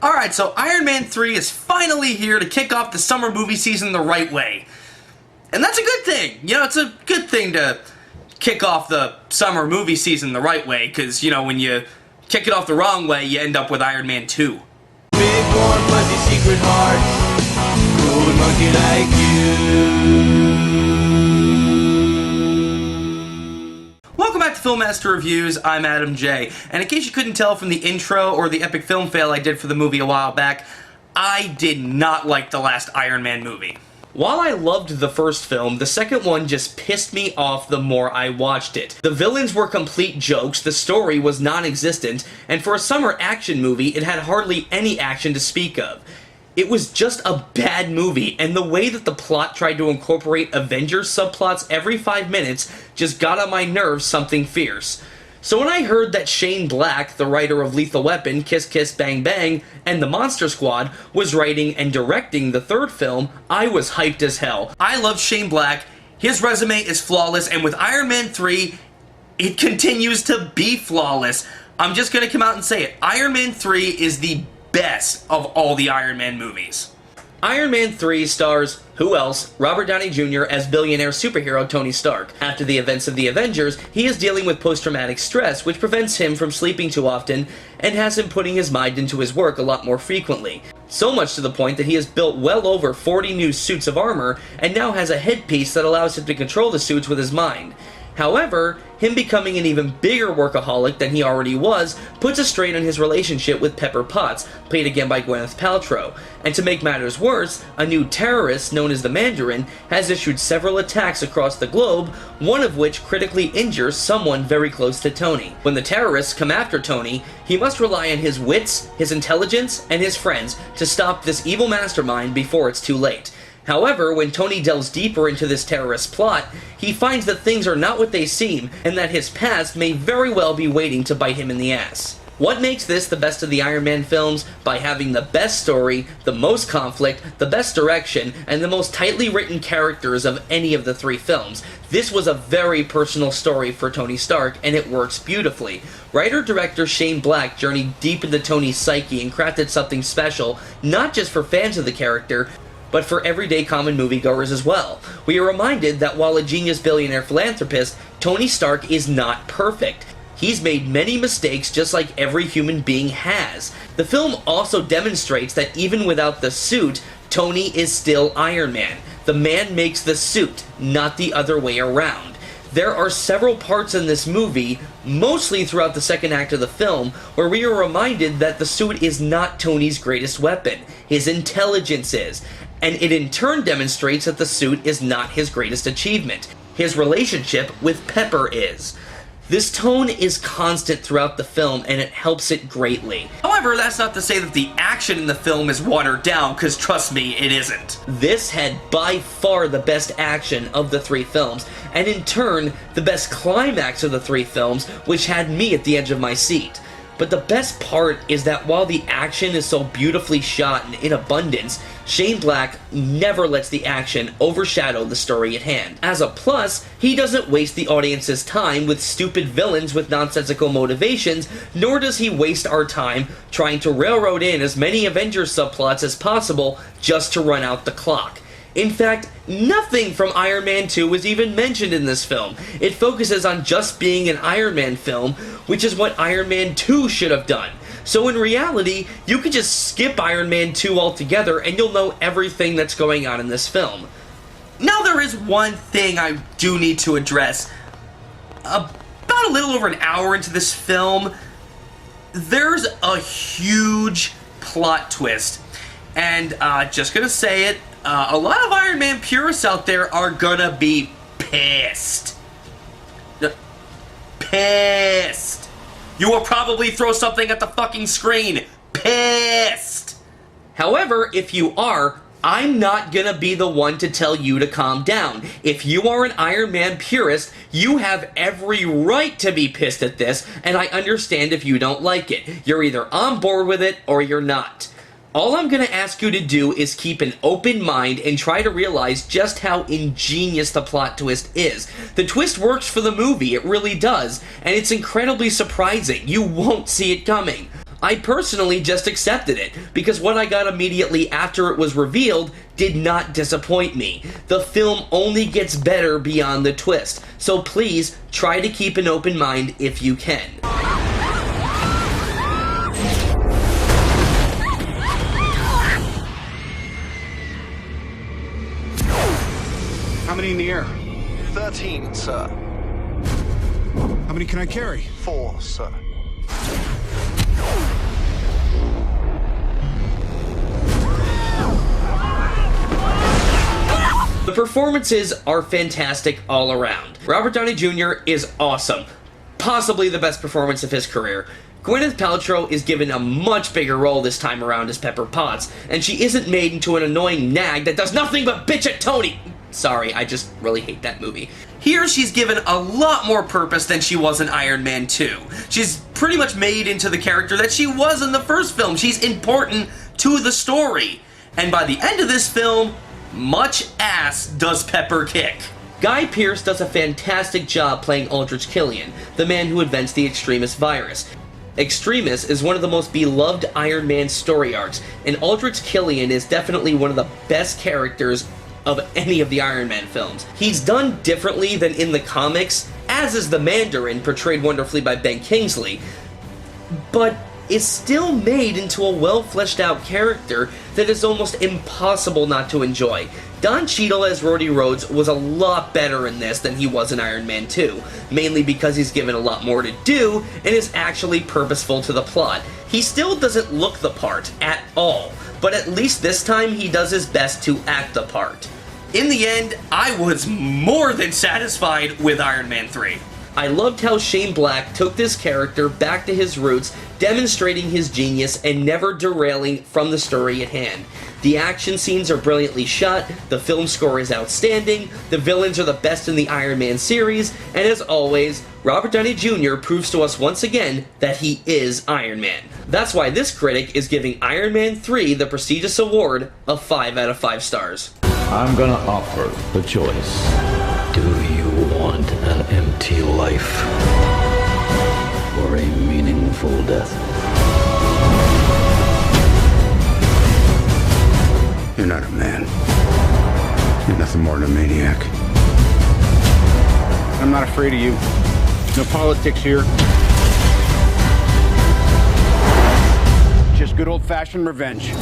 Alright, so Iron Man 3 is finally here to kick off the summer movie season the right way. And that's a good thing. You know, it's a good thing to kick off the summer movie season the right way, because, you know, when you kick it off the wrong way, you end up with Iron Man 2. Big, warm, fuzzy secret heart, cool monkey like you. Welcome back to Filmmaster Reviews, I'm Adam J. And in case you couldn't tell from the intro or the epic film fail I did for the movie a while back, I did not like the last Iron Man movie. While I loved the first film, the second one just pissed me off the more I watched it. The villains were complete jokes, the story was non-existent, and for a summer action movie, it had hardly any action to speak of. It was just a bad movie, and the way that the plot tried to incorporate Avengers subplots every 5 minutes just got on my nerves something fierce. So when I heard that Shane Black, the writer of Lethal Weapon, Kiss Kiss Bang Bang, and The Monster Squad, was writing and directing the third film, I was hyped as hell. I love Shane Black, his resume is flawless, and with Iron Man 3, it continues to be flawless. I'm just gonna come out and say it, Iron Man 3 is the best of all the Iron Man movies. Iron Man 3 stars, who else, Robert Downey Jr. as billionaire superhero Tony Stark. After the events of the Avengers, he is dealing with post-traumatic stress, which prevents him from sleeping too often and has him putting his mind into his work a lot more frequently. So much to the point that he has built well over 40 new suits of armor and now has a headpiece that allows him to control the suits with his mind. However, him becoming an even bigger workaholic than he already was puts a strain on his relationship with Pepper Potts, played again by Gwyneth Paltrow. And to make matters worse, a new terrorist known as the Mandarin has issued several attacks across the globe, one of which critically injures someone very close to Tony. When the terrorists come after Tony, he must rely on his wits, his intelligence, and his friends to stop this evil mastermind before it's too late. However, when Tony delves deeper into this terrorist plot, he finds that things are not what they seem, and that his past may very well be waiting to bite him in the ass. What makes this the best of the Iron Man films? By having the best story, the most conflict, the best direction, and the most tightly written characters of any of the three films. This was a very personal story for Tony Stark, and it works beautifully. Writer-director Shane Black journeyed deep into Tony's psyche and crafted something special, not just for fans of the character, but for everyday common moviegoers as well. We are reminded that while a genius billionaire philanthropist, Tony Stark is not perfect. He's made many mistakes just like every human being has. The film also demonstrates that even without the suit, Tony is still Iron Man. The man makes the suit, not the other way around. There are several parts in this movie, mostly throughout the second act of the film, where we are reminded that the suit is not Tony's greatest weapon. His intelligence is. And it in turn demonstrates that the suit is not his greatest achievement. His relationship with Pepper is. This tone is constant throughout the film, and it helps it greatly. However, that's not to say that the action in the film is watered down, because trust me, it isn't. This had by far the best action of the three films, and in turn, the best climax of the three films, which had me at the edge of my seat. But the best part is that while the action is so beautifully shot and in abundance, Shane Black never lets the action overshadow the story at hand. As a plus, he doesn't waste the audience's time with stupid villains with nonsensical motivations, nor does he waste our time trying to railroad in as many Avengers subplots as possible just to run out the clock. In fact, nothing from Iron Man 2 is even mentioned in this film. It focuses on just being an Iron Man film, which is what Iron Man 2 should have done. So in reality, you could just skip Iron Man 2 altogether and you'll know everything that's going on in this film. Now there is one thing I do need to address. About a little over an hour into this film, there's a huge plot twist. And just gonna say it, a lot of Iron Man purists out there are gonna be pissed. Pissed. You will probably throw something at the fucking screen. Pissed. However, if you are, I'm not gonna be the one to tell you to calm down. If you are an Iron Man purist, you have every right to be pissed at this, and I understand if you don't like it. You're either on board with it, or you're not. All I'm going to ask you to do is keep an open mind and try to realize just how ingenious the plot twist is. The twist works for the movie, it really does, and it's incredibly surprising. You won't see it coming. I personally just accepted it, because what I got immediately after it was revealed did not disappoint me. The film only gets better beyond the twist, so please try to keep an open mind if you can. How many in the air? 13, sir. How many can I carry? 4, sir. The performances are fantastic all around. Robert Downey Jr. is awesome. Possibly the best performance of his career. Gwyneth Paltrow is given a much bigger role this time around as Pepper Potts, and she isn't made into an annoying nag that does nothing but bitch at Tony. Sorry, I just really hate that movie. Here, she's given a lot more purpose than she was in Iron Man 2. She's pretty much made into the character that she was in the first film. She's important to the story. And by the end of this film, much ass does Pepper kick. Guy Pearce does a fantastic job playing Aldrich Killian, the man who invents the Extremis virus. Extremis is one of the most beloved Iron Man story arcs, and Aldrich Killian is definitely one of the best characters of any of the Iron Man films. He's done differently than in the comics, as is the Mandarin, portrayed wonderfully by Ben Kingsley, but is still made into a well-fleshed-out character that is almost impossible not to enjoy. Don Cheadle as Rhodey Rhodes was a lot better in this than he was in Iron Man 2, mainly because he's given a lot more to do and is actually purposeful to the plot. He still doesn't look the part at all, but at least this time he does his best to act the part. In the end, I was more than satisfied with Iron Man 3. I loved how Shane Black took this character back to his roots, demonstrating his genius and never derailing from the story at hand. The action scenes are brilliantly shot, the film score is outstanding, the villains are the best in the Iron Man series, and as always, Robert Downey Jr. proves to us once again that he is Iron Man. That's why this critic is giving Iron Man 3 the prestigious award of 5 out of 5 stars. I'm gonna offer the choice. Do you want an empty life or a meaningful death? You're not a man. You're nothing more than a maniac. I'm not afraid of you. No politics here. Just good old-fashioned revenge.